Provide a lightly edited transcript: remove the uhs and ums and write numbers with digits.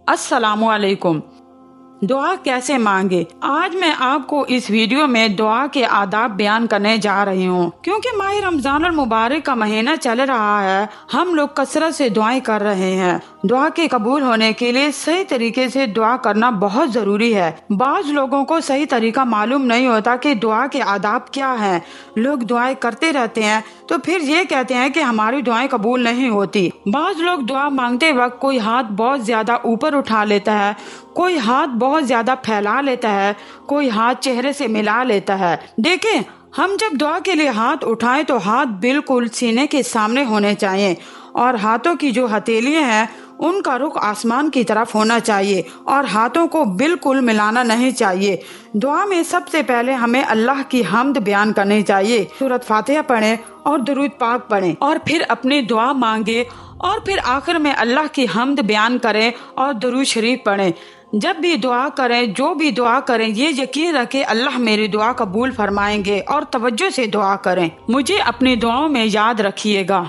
अस्सलामु अलैकुम। दुआ कैसे मांगे, आज मैं आपको इस वीडियो में दुआ के आदाब बयान करने जा रही हूँ। क्योंकि माह रमजान मुबारक का महीना चल रहा है, हम लोग कसरत से दुआएं कर रहे हैं। दुआ के कबूल होने के लिए सही तरीके से दुआ करना बहुत जरूरी है। बाज लोगों को सही तरीका मालूम नहीं होता कि दुआ के आदाब क्या हैं। लोग दुआएं करते रहते हैं तो फिर ये कहते हैं कि हमारी दुआएं कबूल नहीं होती। बाज लोग दुआ मांगते वक्त कोई हाथ बहुत ज्यादा ऊपर उठा लेता है, कोई हाथ बहुत ज्यादा फैला लेता है, कोई हाथ चेहरे से मिला लेता है। देखें, हम जब दुआ के लिए हाथ उठाएं तो हाथ बिल्कुल सीने के सामने होने चाहिए और हाथों की जो हथेलियां हैं उनका रुख आसमान की तरफ होना चाहिए और हाथों को बिल्कुल मिलाना नहीं चाहिए। दुआ में सबसे पहले हमें अल्लाह की हम्द बयान करनी चाहिए, सूरत फातिहा पढ़ें और दुरूद पाक पढ़ें और फिर अपनी दुआ मांगे और फिर आखिर में अल्लाह की हम्द बयान करें और दुरूद शरीफ पढ़ें। जब भी दुआ करें, जो भी दुआ करें, ये यकीन रखें अल्लाह मेरी दुआ कबूल फरमाएंगे और तवज्जो से दुआ करें। मुझे अपनी दुआओं में याद रखिएगा।